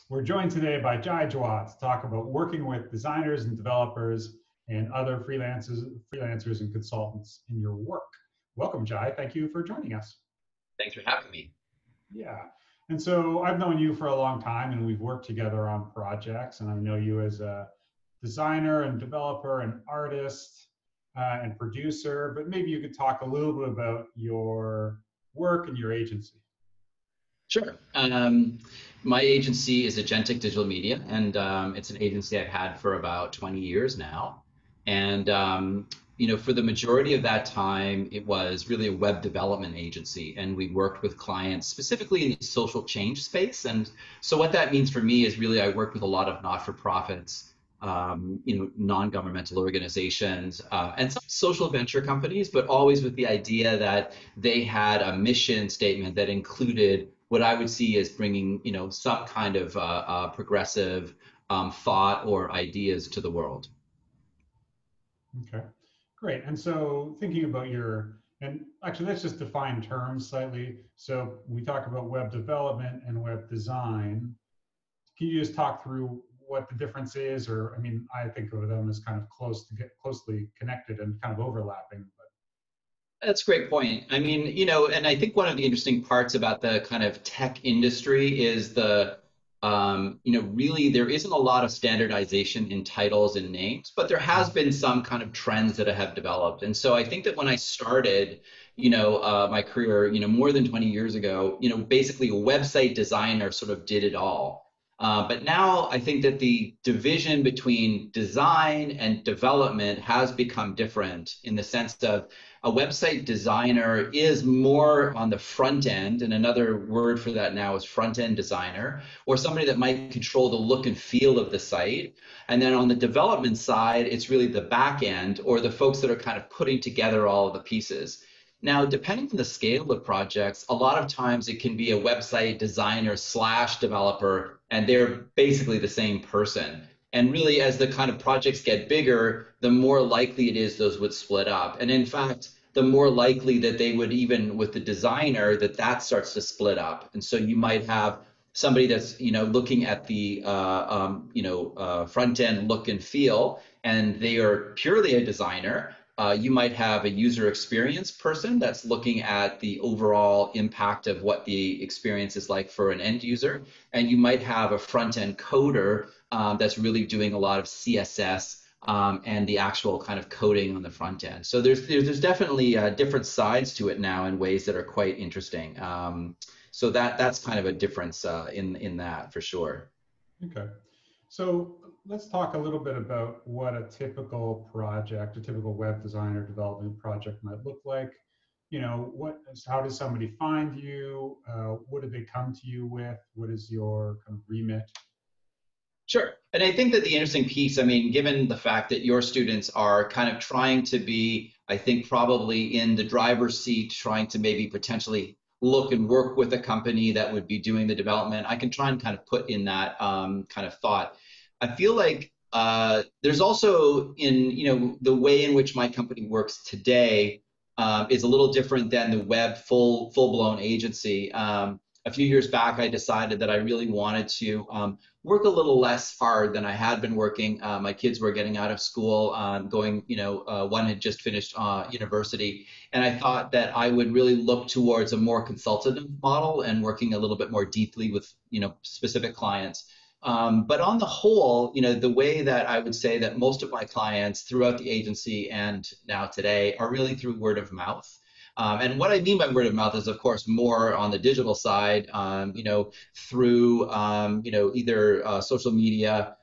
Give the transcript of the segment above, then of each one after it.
We're joined today by Jai Djwa to talk about working with designers and developers and other freelancers and consultants in your work. Welcome, Jai. Thank you for joining us. Thanks for having me. Yeah. And so I've known you for a long time and we've worked together on projects. And I know you as a designer and developer and artist and producer, but maybe you could talk a little bit about your work and your agency. Sure. My agency is Agentic Digital Media, and it's an agency I've had for about 20 years now. And for the majority of that time, it was really a web development agency, and we worked with clients specifically in the social change space. And so what that means for me is really I worked with a lot of not-for-profits, non-governmental organizations, and some social venture companies, but always with the idea that they had a mission statement that included what I would see as bringing, some kind of progressive thought or ideas to the world. Okay, great. And so thinking about and actually let's just define terms slightly. So we talk about web development and web design. Can you just talk through what the difference is? Or, I mean, I think of them as kind of closely connected and kind of overlapping. That's a great point. I mean, and I think one of the interesting parts about the kind of tech industry is really there isn't a lot of standardization in titles and names, but there has been some kind of trends that have developed. And so I think that when I started, my career, more than 20 years ago, basically a website designer sort of did it all. But now I think that the division between design and development has become different in the sense of a website designer is more on the front end, and another word for that now is front end designer, or somebody that might control the look and feel of the site. And then on the development side, it's really the back end or the folks that are kind of putting together all of the pieces. Now, depending on the scale of projects, a lot of times it can be a website designer / developer, and they're basically the same person. And really, as the kind of projects get bigger, the more likely it is those would split up. And in fact, the more likely that they would, even with the designer, that starts to split up. And so you might have somebody that's looking at the front end look and feel, and they are purely a designer. You might have a user experience person that's looking at the overall impact of what the experience is like for an end user. And you might have a front-end coder that's really doing a lot of CSS and the actual kind of coding on the front end. So there's definitely different sides to it now in ways that are quite interesting. So that's kind of a difference in that for sure. Okay. So let's talk a little bit about what a typical project, a typical web design or development project might look like. How does somebody find you? What do they come to you with? What is your kind of remit? Sure. And I think that the interesting piece, I mean, given the fact that your students are kind of trying to be, I think, probably in the driver's seat, trying to maybe potentially look and work with a company that would be doing the development, I can try and kind of put in that kind of thought. I feel like there's also in, the way in which my company works today is a little different than the web full-blown agency. A few years back, I decided that I really wanted to work a little less hard than I had been working. My kids were getting out of school, going, one had just finished university, and I thought that I would really look towards a more consultative model and working a little bit more deeply with, specific clients. But on the whole, the way that I would say that most of my clients throughout the agency and now today are really through word of mouth. And what I mean by word of mouth is, of course, more on the digital side, through, either social media,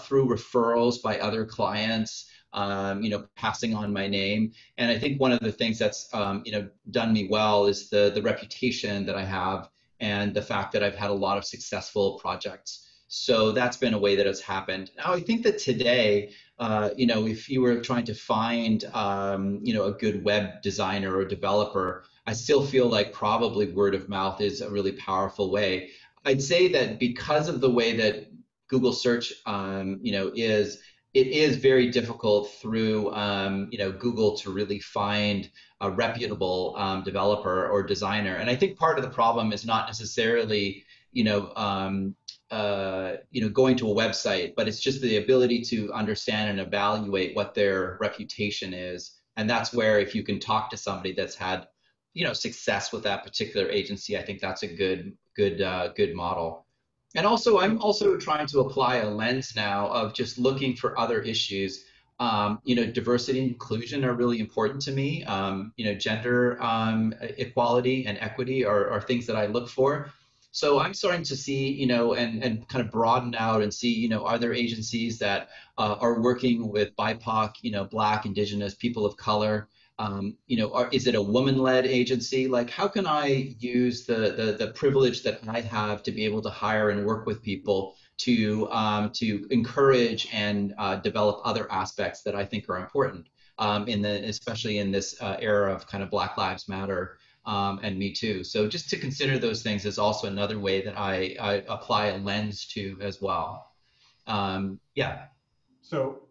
through referrals by other clients, passing on my name. And I think one of the things that's, done me well is the reputation that I have and the fact that I've had a lot of successful projects. So that's been a way that it's happened. Now, I think that today, if you were trying to find, a good web designer or developer, I still feel like probably word of mouth is a really powerful way. I'd say that because of the way that Google search, it is very difficult through, Google to really find a reputable developer or designer. And I think part of the problem is not necessarily, going to a website, but it's just the ability to understand and evaluate what their reputation is. And that's where if you can talk to somebody that's had, success with that particular agency, I think that's a good model. And also, I'm also trying to apply a lens now of just looking for other issues. Diversity and inclusion are really important to me. Gender equality and equity are things that I look for. So I'm starting to see, and kind of broaden out and see, are there agencies that are working with BIPOC, Black, Indigenous, people of color? Is it a woman-led agency? Like, how can I use the privilege that I have to be able to hire and work with people to encourage and develop other aspects that I think are important especially in this era of kind of Black Lives Matter and Me Too. So just to consider those things is also another way that I apply a lens to as well. Yeah. So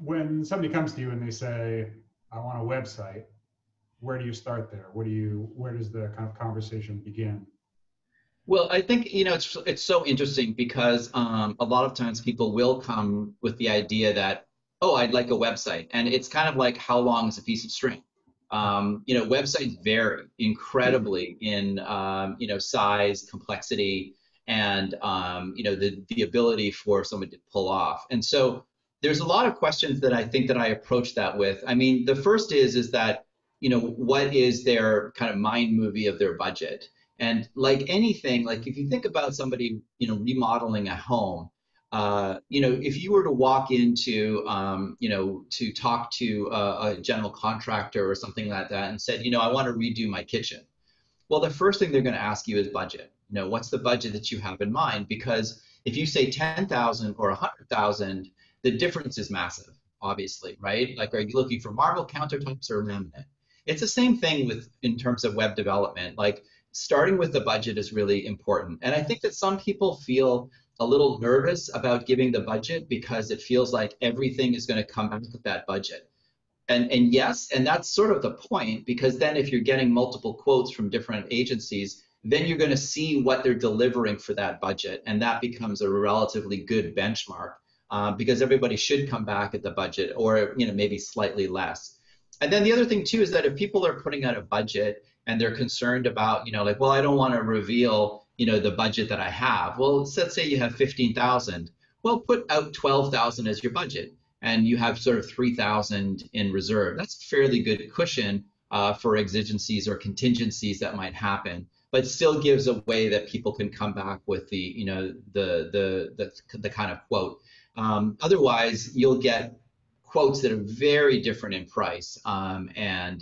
when somebody comes to you and they say, I want a website, where do you start there? Where does the kind of conversation begin? Well, I think it's so interesting because a lot of times people will come with the idea that, oh, I'd like a website, and it's kind of like how long is a piece of string? Websites vary incredibly in size, complexity, and the ability for someone to pull off. And so there's a lot of questions that I think that I approach that with. I mean, the first is that what is their kind of mind movie of their budget? And like anything, like if you think about somebody, remodeling a home, if you were to walk into, to talk to a general contractor or something like that and said, I want to redo my kitchen. Well, the first thing they're going to ask you is budget. What's the budget that you have in mind? Because if you say 10,000 or 100,000, the difference is massive, obviously, right? Like, are you looking for marble countertops or laminate? It's the same thing in terms of web development. Like, starting with the budget is really important. And I think that some people feel a little nervous about giving the budget because it feels like everything is going to come out of that budget. And yes, and that's sort of the point, because then if you're getting multiple quotes from different agencies, then you're going to see what they're delivering for that budget. And that becomes a relatively good benchmark because everybody should come back at the budget or maybe slightly less. And then the other thing too is that if people are putting out a budget and they're concerned about, like, well, I don't want to reveal, the budget that I have. Well, let's say you have 15,000. Well, put out 12,000 as your budget, and you have sort of 3,000 in reserve. That's a fairly good cushion for exigencies or contingencies that might happen, but still gives a way that people can come back with the, the kind of quote. Otherwise, you'll get quotes that are very different in price and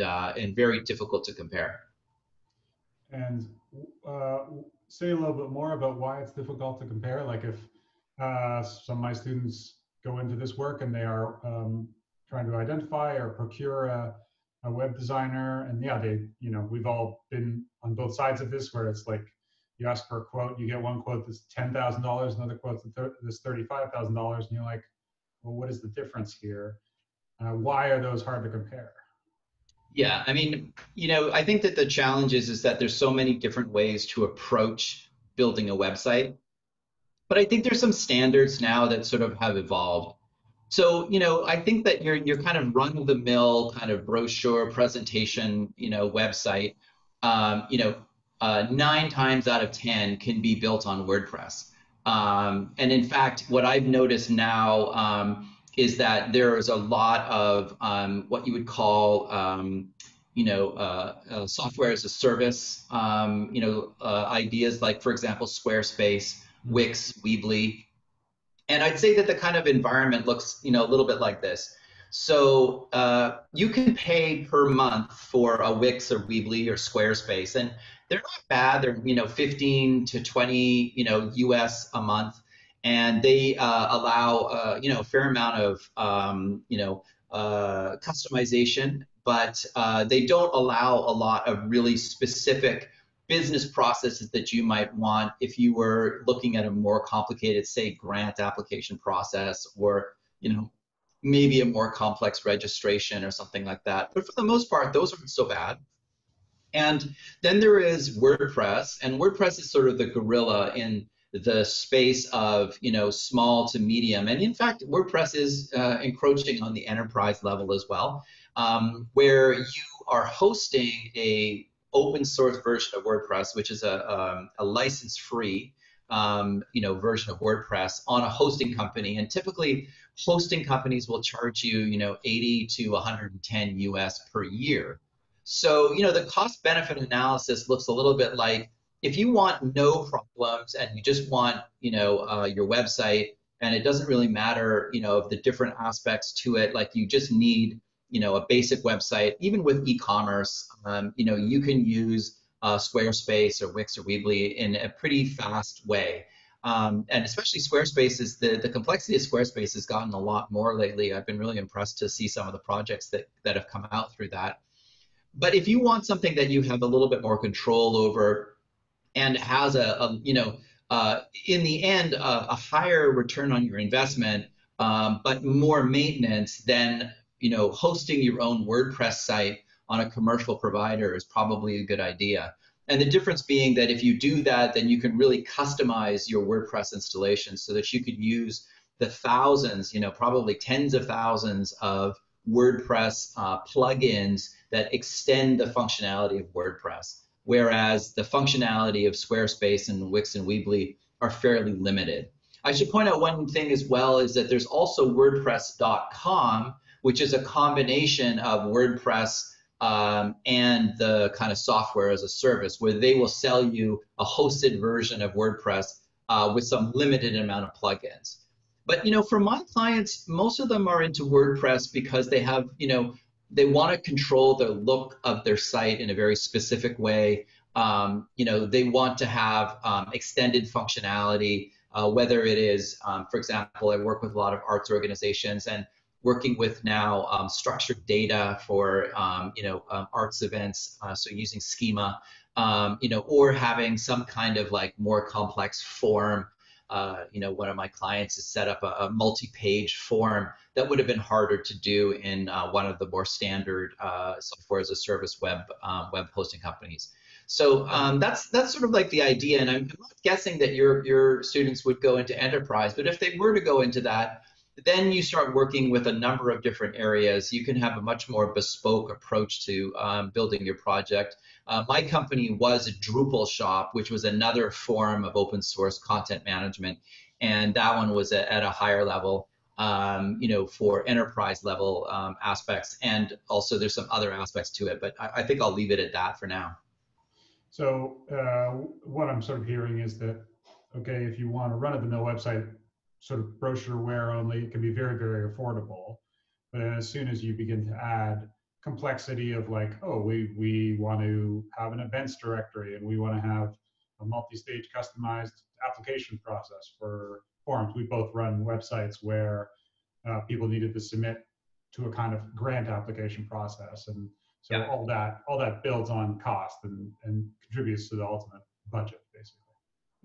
very difficult to compare. And say a little bit more about why it's difficult to compare. Like if some of my students go into this work and they are trying to identify or procure a web designer, and yeah, we've all been on both sides of this, where it's like you ask for a quote, you get one quote that's $10,000, another quote that's $35,000, and you're like, well, what is the difference here? Why are those hard to compare? Yeah, I mean, I think that the challenge is that there's so many different ways to approach building a website. But I think there's some standards now that sort of have evolved. So, I think that your kind of run-of-the-mill kind of brochure presentation, website, 9 times out of 10 can be built on WordPress. And in fact, what I've noticed now is that there is a lot of what you would call, software as a service, ideas like, for example, Squarespace, Wix, Weebly. And I'd say that the kind of environment looks, a little bit like this. So you can pay per month for a Wix or Weebly or Squarespace, and they're not bad. They're 15 to 20 US a month, and they allow a fair amount of customization, but they don't allow a lot of really specific business processes that you might want if you were looking at a more complicated, say, grant application process, or maybe a more complex registration or something like that. But for the most part, those aren't so bad. And then there is WordPress, and WordPress is sort of the gorilla in the space of, small to medium. And in fact, WordPress is encroaching on the enterprise level as well, where you are hosting a open source version of WordPress, which is a license free version of WordPress on a hosting company. And typically hosting companies will charge you, 80 to 110 US per year. So, the cost benefit analysis looks a little bit like if you want no problems and you just want, your website, and it doesn't really matter, the different aspects to it, like you just need, a basic website. Even with e-commerce, you can use Squarespace or Wix or Weebly in a pretty fast way. And especially Squarespace the complexity of Squarespace has gotten a lot more lately. I've been really impressed to see some of the projects that have come out through that. But if you want something that you have a little bit more control over and has in the end, a higher return on your investment, but more maintenance, then, hosting your own WordPress site on a commercial provider is probably a good idea. And the difference being that if you do that, then you can really customize your WordPress installation so that you could use the thousands, probably tens of thousands of WordPress plugins that extend the functionality of WordPress, whereas the functionality of Squarespace and Wix and Weebly are fairly limited. I should point out one thing as well is that there's also WordPress.com, which is a combination of WordPress and the kind of software as a service, where they will sell you a hosted version of WordPress with some limited amount of plugins. But for my clients, most of them are into WordPress because they have, they want to control the look of their site in a very specific way. They want to have extended functionality, whether it is, for example, I work with a lot of arts organizations and working with now structured data for, arts events, so using schema, or having some kind of like more complex form. One of my clients has set up a multi-page form that would have been harder to do in one of the more standard software as a service web hosting companies. So that's sort of like the idea, and I'm not guessing that your students would go into enterprise, but if they were to go into that, then you start working with a number of different areas. You can have a much more bespoke approach to building your project. My company was a Drupal shop, which was another form of open source content management, and that one was at a higher level, for enterprise level aspects, and also there's some other aspects to it, but I think I'll leave it at that for now. So what I'm sort of hearing is that, okay, if you want a run-of-the-mill website, sort of brochureware only, it can be very, very affordable. But as soon as you begin to add complexity of like, oh, we want to have an events directory and we want to have a multi-stage customized application process for forums. We both run websites where people needed to submit to a kind of grant application process. And so Yeah. all that builds on cost and contributes to the ultimate budget, basically.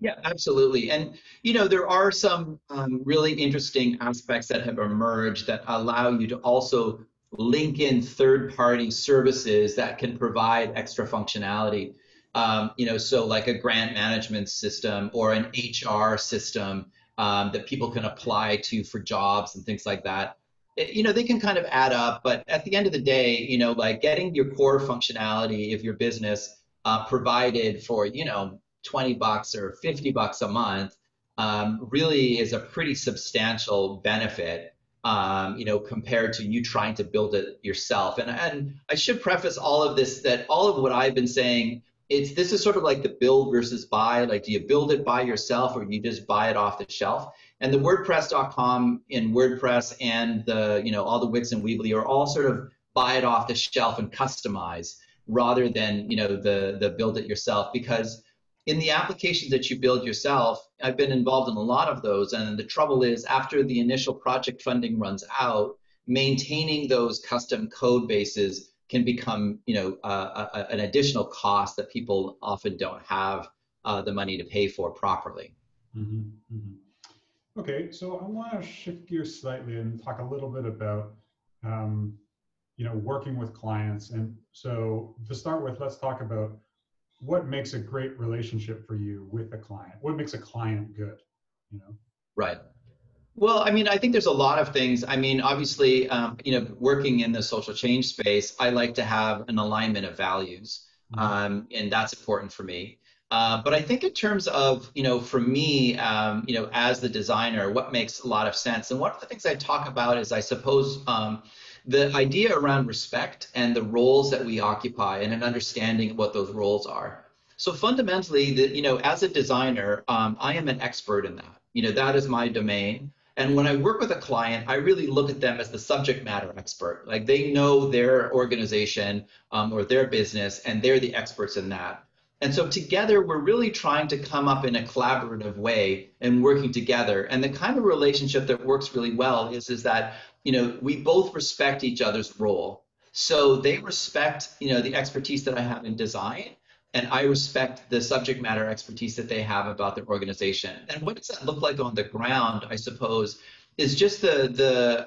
Yeah, absolutely. And, there are some really interesting aspects that have emerged that allow you to also link in third-party services that can provide extra functionality. So like a grant management system or an HR system that people can apply to for jobs and things like that. They can kind of add up, but at the end of the day, like getting your core functionality of your business provided for, $20 or $50 a month really is a pretty substantial benefit, compared to you trying to build it yourself. And I should preface all of this that all of what I've been saying, this is sort of like the build versus buy. Like, do you build it by yourself or do you just buy it off the shelf? And the WordPress.com and WordPress and all the Wix and Weebly are all sort of buy it off the shelf and customize rather than the build it yourself, because in the applications that you build yourself, I've been involved in a lot of those, and the trouble is after the initial project funding runs out, maintaining those custom code bases can become an additional cost that people often don't have the money to pay for properly. Mm-hmm, mm-hmm. Okay, so I want to shift gears slightly and talk a little bit about working with clients. And so to start with, let's talk about what makes a great relationship for you with a client? What makes a client good? You know? Right. Well, I mean, I think there's a lot of things. I mean, obviously, working in the social change space, I like to have an alignment of values, Mhm. and that's important for me. But I think in terms of, for me, as the designer, what makes a lot of sense, and one of the things I talk about is, I suppose, the idea around respect and the roles that we occupy, and an understanding of what those roles are. So fundamentally, as a designer, I am an expert in that. That is my domain. And when I work with a client, I really look at them as the subject matter expert. Like, they know their organization, or their business, and they're the experts in that. And so together, we're really trying to come up in a collaborative way and working together. And the kind of relationship that works really well is that, we both respect each other's role. So they respect, the expertise that I have in design, and I respect the subject matter expertise that they have about their organization. And what does that look like on the ground, I suppose, is just the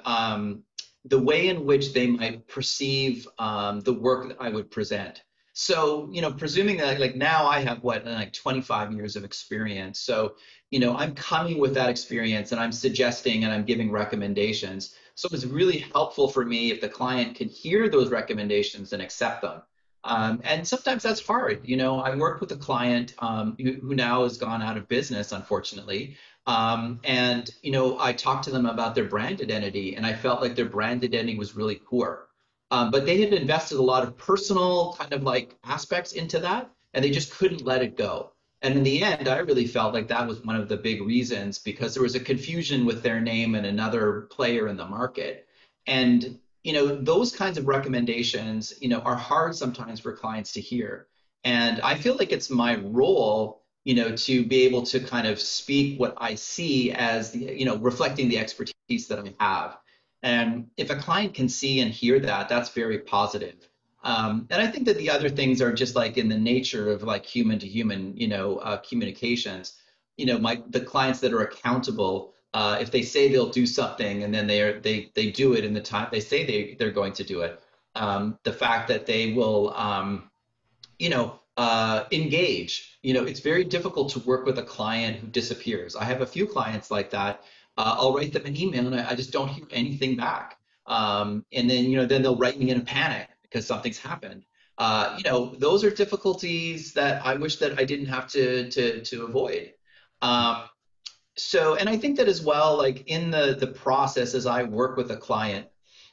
way in which they might perceive the work that I would present. So, presuming that, like, now I have like 25 years of experience. So, I'm coming with that experience, and I'm suggesting and I'm giving recommendations. So it's really helpful for me if the client can hear those recommendations and accept them. And sometimes that's hard. I worked with a client, who now has gone out of business, unfortunately. And, I talked to them about their brand identity, and I felt like their brand identity was really poor. But they had invested a lot of personal kind of like aspects into that, and they just couldn't let it go. And in the end, I really felt like that was one of the big reasons, because there was a confusion with their name and another player in the market. And those kinds of recommendations, are hard sometimes for clients to hear. And I feel like it's my role, to be able to kind of speak what I see as reflecting the expertise that I have. And if a client can see and hear that, that's very positive. And I think that the other things are just like in the nature of like human to human, communications. The clients that are accountable, if they say they'll do something and then they do it in the time they say they're going to do it. The fact that they will, engage. It's very difficult to work with a client who disappears. I have a few clients like that. I'll write them an email and I just don't hear anything back. And then, then they'll write me in a panic because something's happened. Those are difficulties that I wish that I didn't have to avoid. Um, and I think that as well, like in the process, as I work with a client,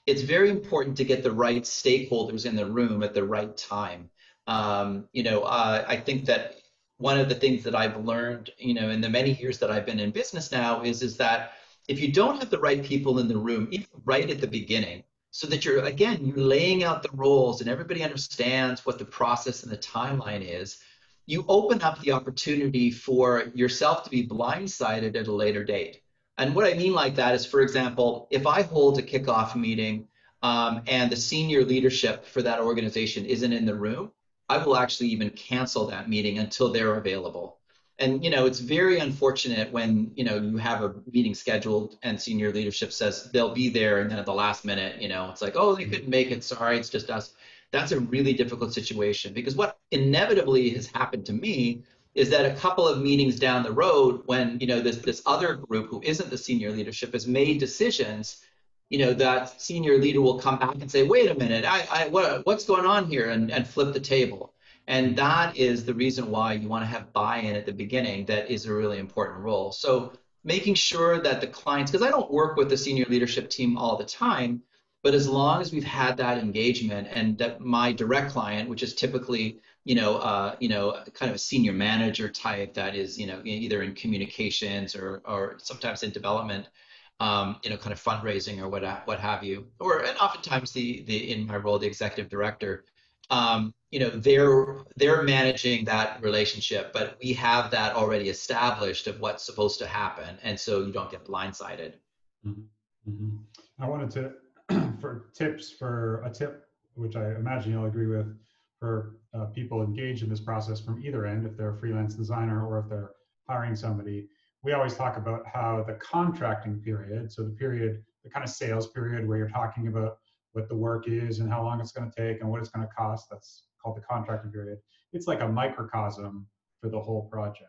it's very important to get the right stakeholders in the room at the right time. I think that one of the things that I've learned, in the many years that I've been in business now is that if you don't have the right people in the room, even right at the beginning, so that you're laying out the roles and everybody understands what the process and the timeline is, you open up the opportunity for yourself to be blindsided at a later date. And what I mean like that is, for example, if I hold a kickoff meeting, and the senior leadership for that organization isn't in the room, I will actually even cancel that meeting until they're available. And it's very unfortunate when you have a meeting scheduled and senior leadership says they'll be there, and then at the last minute, it's like, oh, they couldn't make it. Sorry, it's just us. That's a really difficult situation, because what inevitably has happened to me is that a couple of meetings down the road, when this other group who isn't the senior leadership has made decisions, that senior leader will come back and say, wait a minute, what's going on here, and flip the table. And that is the reason why you want to have buy-in at the beginning. That is a really important role. So making sure that the clients, because I don't work with the senior leadership team all the time, but as long as we've had that engagement, and that my direct client, which is typically kind of a senior manager type that is either in communications or sometimes in development, kind of fundraising or what have you, and oftentimes the in my role, the executive director, they're managing that relationship, but we have that already established of what's supposed to happen, and so you don't get blindsided. Mhm. Mhm. I wanted to, for tips, for a tip, which I imagine you'll agree with, for people engaged in this process from either end, if they're a freelance designer or if they're hiring somebody. We always talk about how the contracting period, so the period, the kind of sales period where you're talking about what the work is and how long it's going to take and what it's going to cost, that's called the contracting period, it's like a microcosm for the whole project.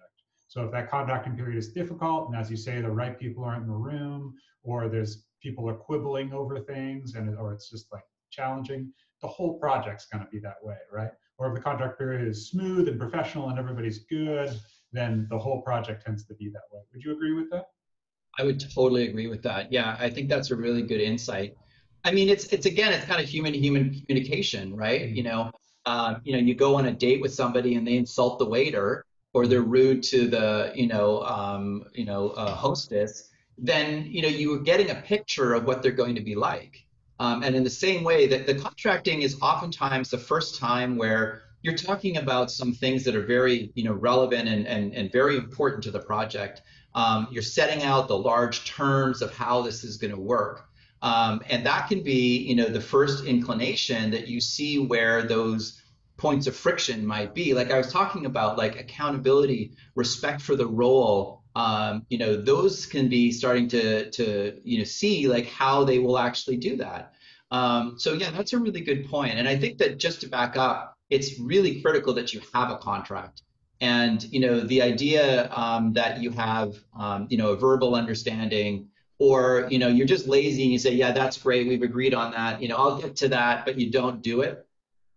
So if that contracting period is difficult, and as you say, the right people aren't in the room, or there's people are quibbling over things, and or it's just like challenging, the whole project's going to be that way, right? Or if the contract period is smooth and professional and everybody's good, then the whole project tends to be that way. Would you agree with that? I would totally agree with that. Yeah, I think that's a really good insight. I mean, it's again, it's kind of human to human communication, right? Mm-hmm. You go on a date with somebody and they insult the waiter or they're rude to the, hostess, then you are getting a picture of what they're going to be like. And in the same way that the contracting is oftentimes the first time where you're talking about some things that are very, relevant and very important to the project. You're setting out the large terms of how this is going to work. And that can be, the first inclination that you see where those points of friction might be. Like I was talking about, like accountability, respect for the role. Those can be starting to see like how they will actually do that. So yeah, that's a really good point. And I think that just to back up, it's really critical that you have a contract. And the idea that you have a verbal understanding, or you're just lazy and you say, yeah, that's great, we've agreed on that, I'll get to that, but you don't do it,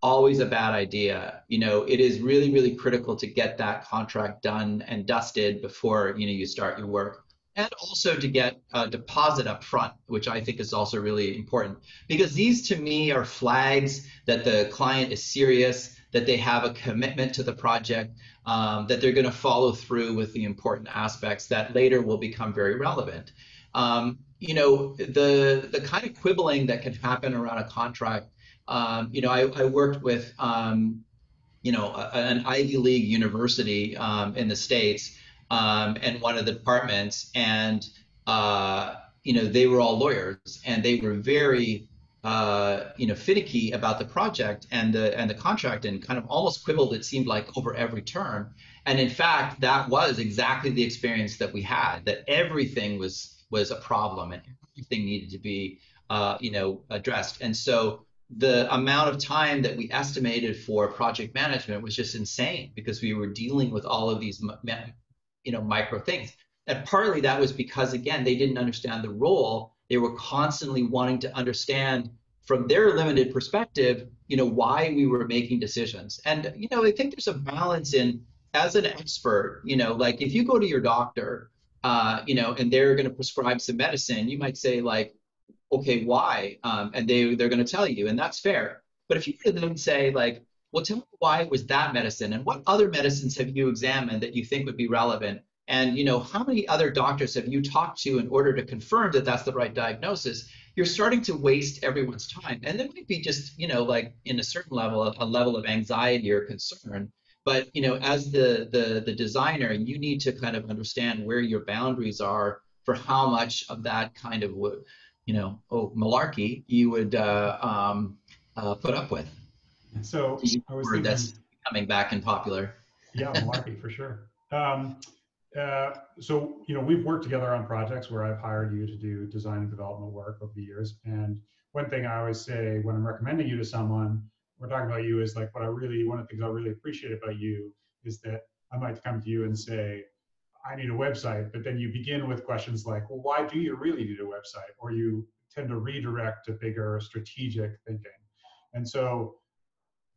always a bad idea. It is really, really critical to get that contract done and dusted before you start your work. And also to get a deposit up front, which I think is also really important, because these to me are flags that the client is serious, that they have a commitment to the project, that they're going to follow through with the important aspects that later will become very relevant. The kind of quibbling that can happen around a contract. I worked with an Ivy League university in the States, and one of the departments, and they were all lawyers, and they were very finicky about the project and the contract, and kind of almost quibbled, it seemed like, over every term. And in fact, that was exactly the experience that we had, that everything was a problem and everything needed to be addressed. And so the amount of time that we estimated for project management was just insane, because we were dealing with all of these micro things. And partly that was because, again, they didn't understand the role. They were constantly wanting to understand from their limited perspective, why we were making decisions. And, I think there's a balance in, as an expert, like if you go to your doctor, and they're going to prescribe some medicine, you might say like, okay, why? And they're going to tell you, and that's fair. But if you were to then say like, well, tell me why it was that medicine, and what other medicines have you examined that you think would be relevant? And how many other doctors have you talked to in order to confirm that that's the right diagnosis? You're starting to waste everyone's time. And there might be just, like in a certain level, a level of anxiety or concern. But, as the designer, you need to kind of understand where your boundaries are for how much of that kind of, malarkey you would put up with. So I was Word thinking, that's coming back and popular. yeah, malarkey for sure. So, we've worked together on projects where I've hired you to do design and development work over the years. And one thing I always say when I'm recommending you to someone, we're talking about you, is like one of the things I really appreciate about you is that I might come to you and say, I need a website, but then you begin with questions like, well, why do you really need a website? Or you tend to redirect to bigger strategic thinking. And so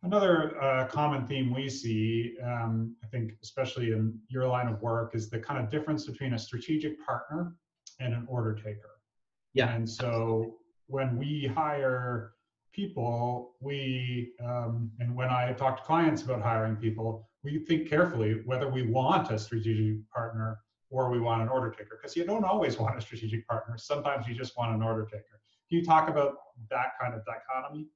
another common theme we see, I think, especially in your line of work, is the kind of difference between a strategic partner and an order taker. Yeah. And so when we hire people, and when I talk to clients about hiring people, we think carefully whether we want a strategic partner or we want an order taker, because you don't always want a strategic partner. Sometimes you just want an order taker. Can you talk about that kind of dichotomy?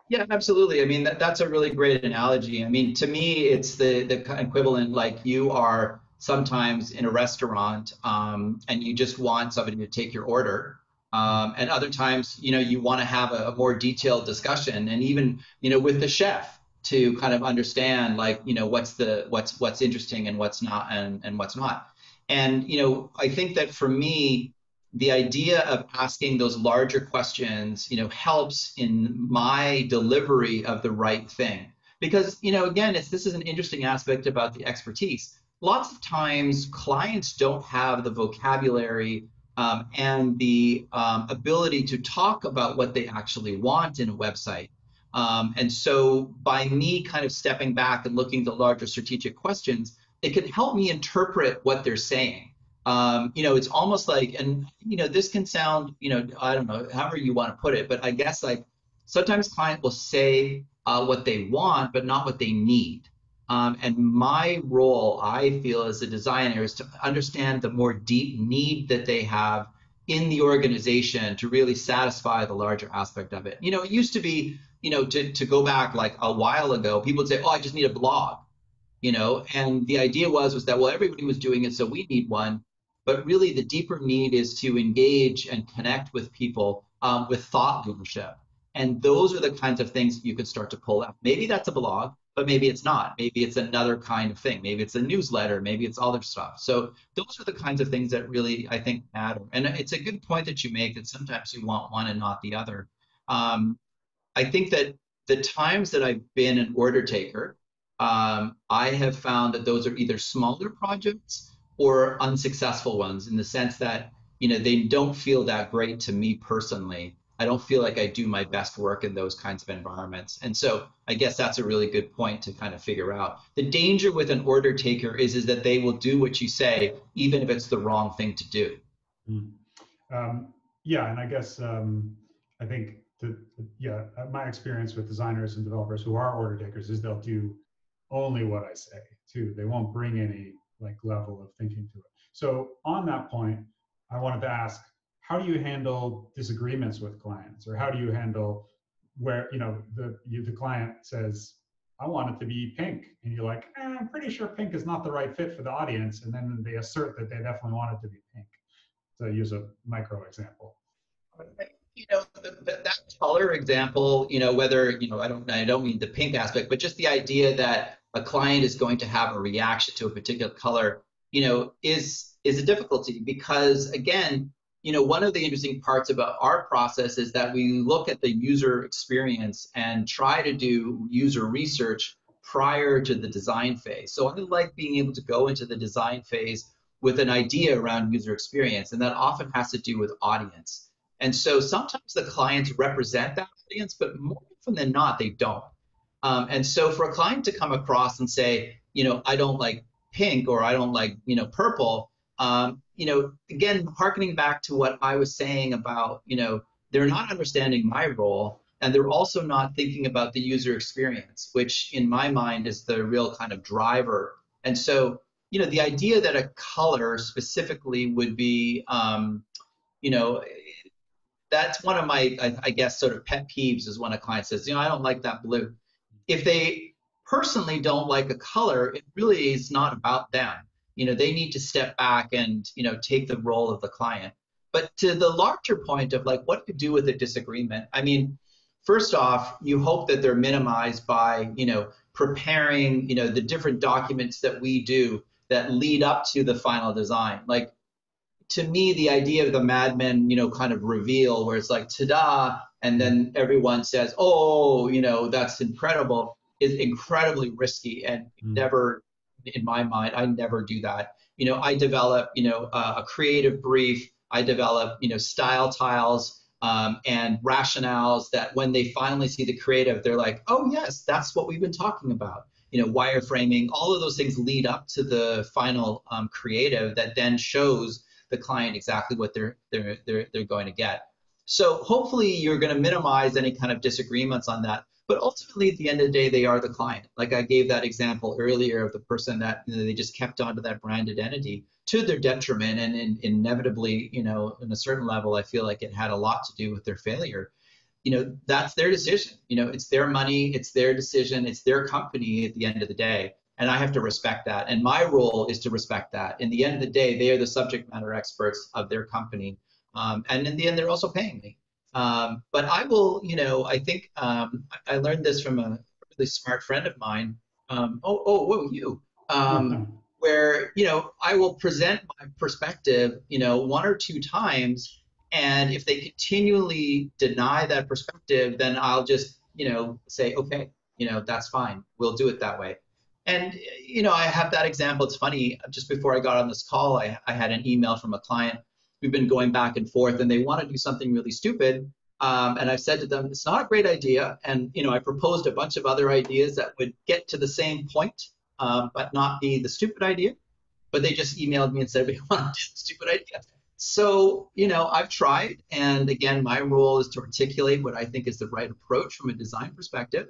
Yeah, absolutely. I mean, that's a really great analogy. I mean, to me, it's the equivalent, like you are sometimes in a restaurant, and you just want somebody to take your order. And other times, you want to have a more detailed discussion, and even, with the chef, to kind of understand, like, what's interesting and what's not, and what's not. And, I think that for me, the idea of asking those larger questions, helps in my delivery of the right thing. Because, you know, again, this is an interesting aspect about the expertise. Lots of times clients don't have the vocabulary and the ability to talk about what they actually want in a website. And so by me kind of stepping back and looking at the larger strategic questions, it can help me interpret what they're saying. You know, it's almost like, and you know, this can sound, you know, I don't know, however you want to put it, but I guess like sometimes client will say what they want, but not what they need. And my role, I feel, as a designer, is to understand the more deep need that they have in the organization to really satisfy the larger aspect of it. You know, it used to be, you know, to go back like a while ago, people would say, "Oh, I just need a blog." You know, and the idea was that, well, everybody was doing it, so we need one. But really the deeper need is to engage and connect with people with thought leadership. And those are the kinds of things that you could start to pull out. Maybe that's a blog, but maybe it's not. Maybe it's another kind of thing. Maybe it's a newsletter. Maybe it's other stuff. So those are the kinds of things that really, I think, matter. And it's a good point that you make, that sometimes you want one and not the other. Um, I think that the times that I've been an order taker, I have found that those are either smaller projects or unsuccessful ones, in the sense that, you know, they don't feel that great to me personally. I don't feel like I do my best work in those kinds of environments. And so I guess that's a really good point to kind of figure out. The danger with an order taker is that they will do what you say, even if it's the wrong thing to do. Mm. Yeah, and I guess I think my experience with designers and developers who are order takers is they'll do only what I say too. They won't bring any like level of thinking to it. So on that point, I wanted to ask, how do you handle disagreements with clients, or how do you handle where the client says, I want it to be pink, and you're like, I'm pretty sure pink is not the right fit for the audience, and then they assert that they definitely want it to be pink. To use a micro example. You know, that color example, you know, whether, you know, I don't mean the pink aspect, but just the idea that a client is going to have a reaction to a particular color, you know, is a difficulty, because again, you know, one of the interesting parts about our process is that we look at the user experience and try to do user research prior to the design phase. So I like being able to go into the design phase with an idea around user experience, and that often has to do with audience. And so sometimes the clients represent that audience, but more often than not, they don't. And so for a client to come across and say, you know, I don't like pink, or I don't like, you know, purple, you know, again, harkening back to what I was saying about, you know, they're not understanding my role, and they're also not thinking about the user experience, which in my mind is the real kind of driver. And so, you know, the idea that a color specifically would be, you know, that's one of my, I guess, sort of pet peeves, is when a client says, you know, I don't like that blue. If they personally don't like a color, it really is not about them. You know, they need to step back and, you know, take the role of the client. But to the larger point of like, what to do with a disagreement, I mean, first off, you hope that they're minimized by, you know, preparing, you know, the different documents that we do that lead up to the final design. Like, to me, the idea of the Mad Men, you know, kind of reveal where it's like, ta-da, and then everyone says, oh, you know, that's incredible, is incredibly risky, and never, in my mind, I never do that. You know, I develop, you know, a creative brief. I develop, you know, style tiles and rationales that when they finally see the creative, they're like, oh, yes, that's what we've been talking about. You know, wireframing, all of those things lead up to the final creative that then shows the client exactly what they're going to get. So hopefully you're going to minimize any kind of disagreements on that. But ultimately, at the end of the day, they are the client. Like I gave that example earlier of the person that, you know, they just kept on to that brand identity to their detriment, and inevitably, you know, in a certain level, I feel like it had a lot to do with their failure. You know, that's their decision. You know, it's their money, it's their decision, it's their company at the end of the day. And I have to respect that. And my role is to respect that. In the end of the day, they are the subject matter experts of their company. And in the end, they're also paying me. But I will, you know, I think I learned this from a really smart friend of mine. Whoa, you. Where, you know, I will present my perspective, you know, one or two times. And if they continually deny that perspective, then I'll just, you know, say, okay, that's fine. We'll do it that way. And, I have that example. It's funny, just before I got on this call, I had an email from a client. We've been going back and forth, and they want to do something really stupid. And I said to them, it's not a great idea. And, I proposed a bunch of other ideas that would get to the same point, but not be the stupid idea. But they just emailed me and said, we want to do the stupid idea. So, I've tried. And again, my role is to articulate what I think is the right approach from a design perspective.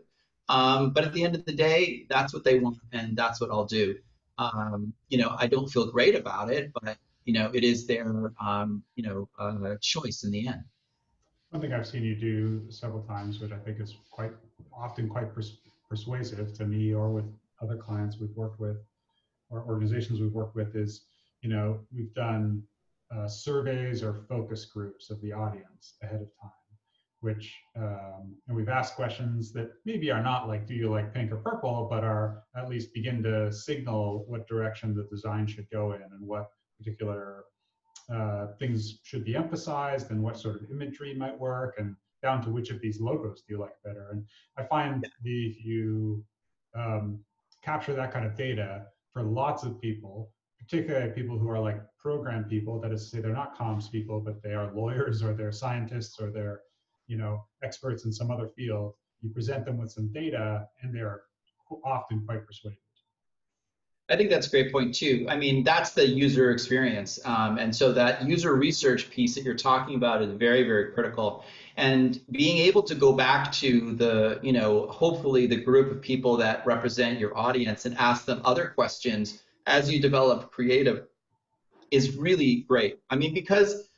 But at the end of the day, that's what they want, and that's what I'll do. I don't feel great about it, but it is their choice in the end. One thing I've seen you do several times, which I think is quite often quite persuasive to me or with other clients we've worked with or organizations we've worked with, is we've done surveys or focus groups of the audience ahead of time, which and we've asked questions that maybe are not like, do you like pink or purple, but are at least begin to signal what direction the design should go in and what particular things should be emphasized and what sort of imagery might work, and down to which of these logos do you like better. And I find if you capture that kind of data for lots of people, particularly people who are like program people, that is to say they're not comms people, but they are lawyers or they're scientists or they're experts in some other field, you present them with some data and they're often quite persuaded. I think that's a great point too. I mean, that's the user experience. And so that user research piece that you're talking about is very, very critical. And being able to go back to the, hopefully the group of people that represent your audience and ask them other questions as you develop creative is really great. I mean, because,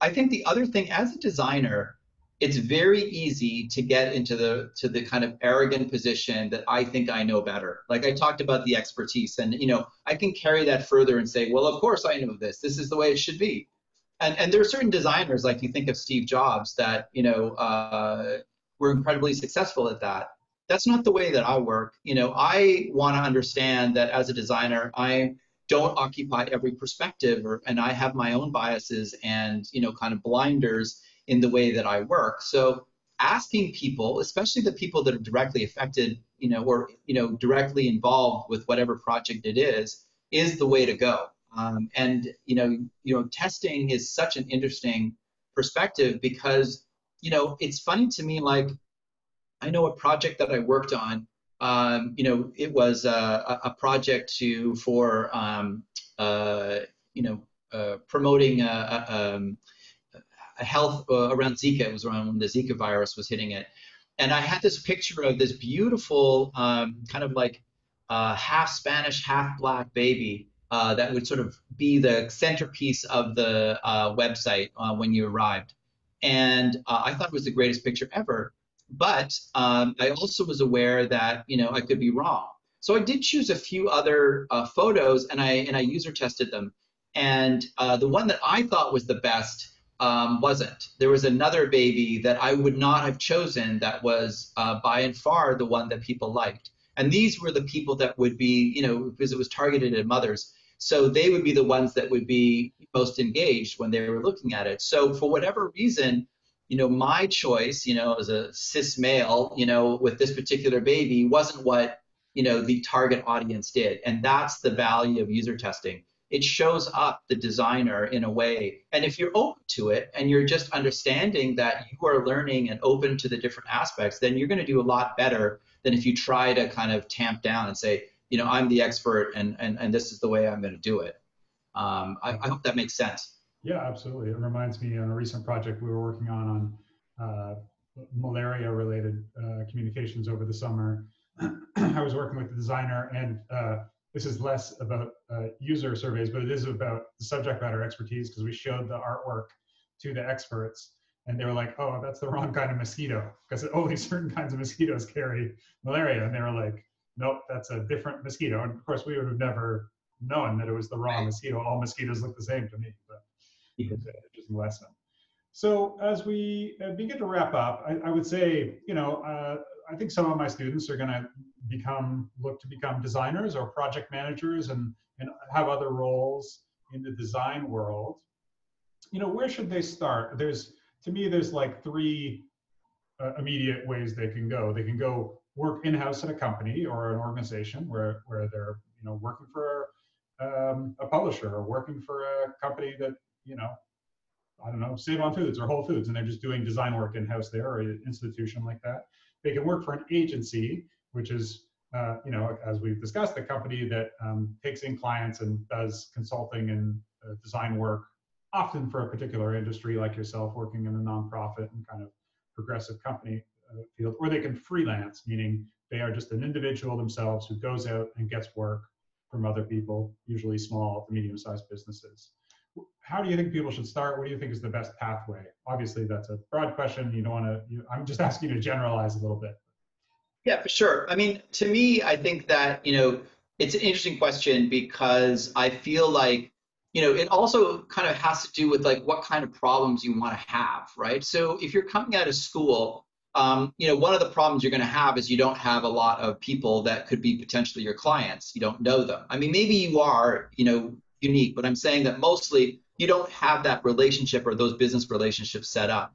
I think the other thing as a designer, it's very easy to get into the kind of arrogant position that I think I know better. Like I talked about the expertise, and I can carry that further and say, well, of course I know this. This is the way it should be. And there are certain designers, like you think of Steve Jobs, that were incredibly successful at that. That's not the way that I work. I want to understand that as a designer, I don't occupy every perspective, and I have my own biases and kind of blinders in the way that I work. So asking people, especially the people that are directly affected, or directly involved with whatever project it is the way to go. And testing is such an interesting perspective because it's funny to me. Like I know a project that I worked on. It was a project for promoting health around Zika. It was around when the Zika virus was hitting it. And I had this picture of this beautiful kind of like half Spanish, half black baby that would sort of be the centerpiece of the website when you arrived. And I thought it was the greatest picture ever. But I also was aware that I could be wrong. So I did choose a few other photos, and I user tested them. And the one that I thought was the best wasn't. There was another baby that I would not have chosen that was by and far the one that people liked. And these were the people that would be, because it was targeted at mothers. So they would be the ones that would be most engaged when they were looking at it. So for whatever reason, my choice, as a cis male, with this particular baby wasn't what, the target audience did. And that's the value of user testing. It shows up the designer in a way. And if you're open to it and you're just understanding that you are learning and open to the different aspects, then you're going to do a lot better than if you try to kind of tamp down and say, I'm the expert and this is the way I'm going to do it. I hope that makes sense. Yeah, absolutely. It reminds me on a recent project we were working on malaria-related communications over the summer. I was working with the designer, and this is less about user surveys, but it is about the subject matter expertise, because we showed the artwork to the experts, and they were like, oh, that's the wrong kind of mosquito, because only certain kinds of mosquitoes carry malaria. And they were like, nope, that's a different mosquito. And of course, we would have never known that it was the wrong mosquito. All mosquitoes look the same to me, but it was an interesting lesson. So as we begin to wrap up, I would say, I think some of my students are going to look to become designers or project managers and have other roles in the design world. Where should they start? To me, there's like three immediate ways they can go. They can go work in-house at a company or an organization where they're working for a publisher or working for a company that I don't know, Save On Foods or Whole Foods, and they're just doing design work in-house there, or an institution like that. They can work for an agency, which is, as we've discussed, the company that takes in clients and does consulting and design work, often for a particular industry, like yourself, working in a nonprofit and kind of progressive company field. Or they can freelance, meaning they are just an individual themselves who goes out and gets work from other people, usually small to medium-sized businesses. How do you think people should start? What do you think is the best pathway? Obviously, that's a broad question. You don't want to, I'm just asking you to generalize a little bit. Yeah, for sure. I mean, to me, I think that, it's an interesting question because I feel like, it also kind of has to do with like what kind of problems you want to have, right? So if you're coming out of school, one of the problems you're going to have is you don't have a lot of people that could be potentially your clients. You don't know them. I mean, maybe you are, unique, but I'm saying that mostly you don't have that relationship or those business relationships set up.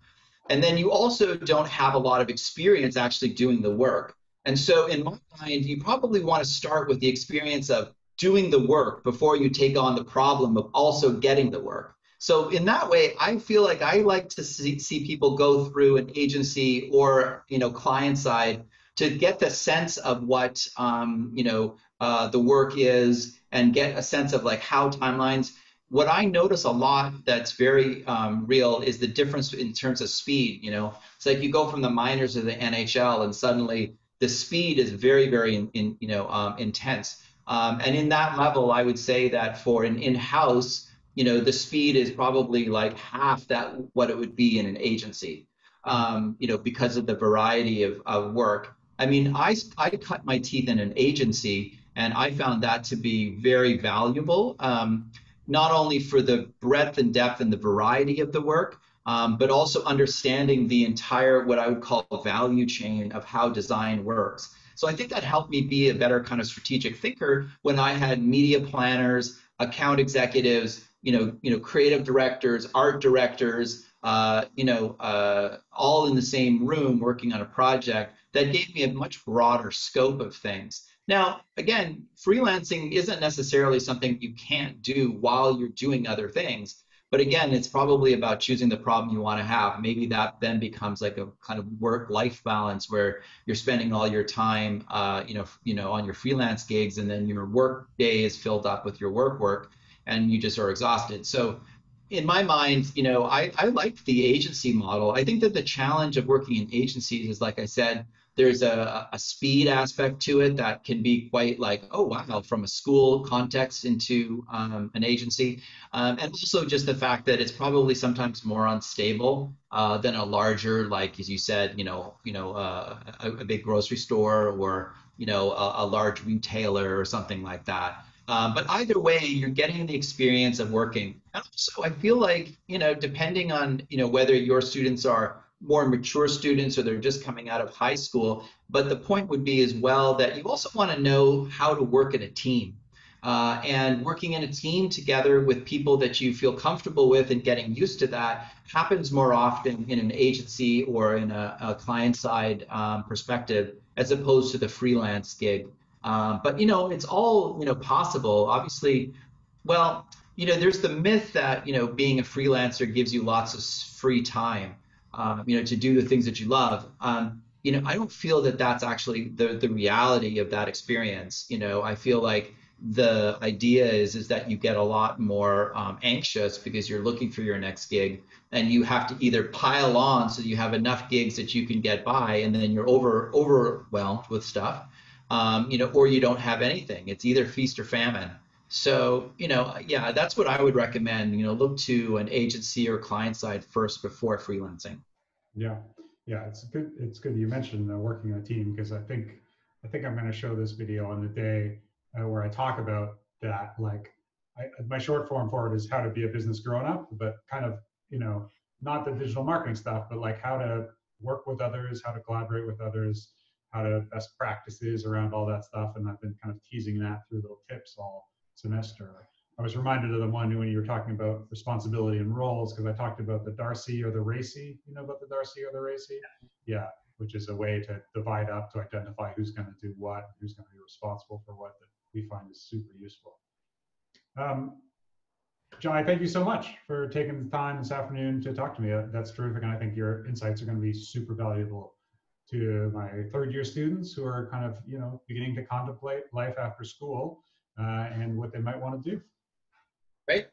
And then you also don't have a lot of experience actually doing the work. And so in my mind, you probably want to start with the experience of doing the work before you take on the problem of also getting the work. So in that way, I feel like I like to see people go through an agency or client side to get the sense of what the work is and get a sense of like how timelines. What I notice a lot that's very real is the difference in terms of speed. It's like you go from the minors to the NHL, and suddenly the speed is very, very intense. And in that level, I would say that for an in-house, the speed is probably like half that what it would be in an agency, because of the variety of work. I mean, I cut my teeth in an agency, and I found that to be very valuable, not only for the breadth and depth and the variety of the work, but also understanding the entire, what I would call, value chain of how design works. So I think that helped me be a better kind of strategic thinker when I had media planners, account executives, creative directors, art directors, all in the same room working on a project. That gave me a much broader scope of things. Now, again, freelancing isn't necessarily something you can't do while you're doing other things. But again, it's probably about choosing the problem you want to have. Maybe that then becomes like a kind of work-life balance where you're spending all your time, on your freelance gigs, and then your work day is filled up with your work, and you just are exhausted. So in my mind, I like the agency model. I think that the challenge of working in agencies is, like I said, there's a speed aspect to it that can be quite like, oh, wow, from a school context into an agency. And also just the fact that it's probably sometimes more unstable than a larger, like, as you said, a big grocery store or, a large retailer or something like that. But either way, you're getting the experience of working. And also, I feel like, depending on, whether your students are more mature students or they're just coming out of high school, but the point would be as well that you also want to know how to work in a team. And working in a team together with people that you feel comfortable with and getting used to that happens more often in an agency or in a client-side perspective as opposed to the freelance gig. But it's all possible. Obviously, well, there's the myth that being a freelancer gives you lots of free time, to do the things that you love. I don't feel that that's actually the reality of that experience. I feel like the idea is that you get a lot more anxious because you're looking for your next gig, and you have to either pile on so you have enough gigs that you can get by, and then you're overwhelmed with stuff. Or you don't have anything. It's either feast or famine. So, yeah, that's what I would recommend. Look to an agency or client side first before freelancing. Yeah, yeah, it's good. It's good you mentioned working in a team, because I think I'm going to show this video on the day where I talk about that. Like, my short form for it is how to be a business grown up, but kind of not the digital marketing stuff, but like how to work with others, how to collaborate with others, how to best practices around all that stuff. And I've been kind of teasing that through little tips all semester. I was reminded of the one when you were talking about responsibility and roles, because I talked about the Darcy or the Racy. You know about the Darcy or the Racy? Yeah. which is a way to divide up to identify who's going to do what, who's going to be responsible for what, that we find is super useful. Jai, thank you so much for taking the time this afternoon to talk to me. That's terrific, and I think your insights are going to be super valuable to my third-year students who are kind of, beginning to contemplate life after school and what they might want to do. Great.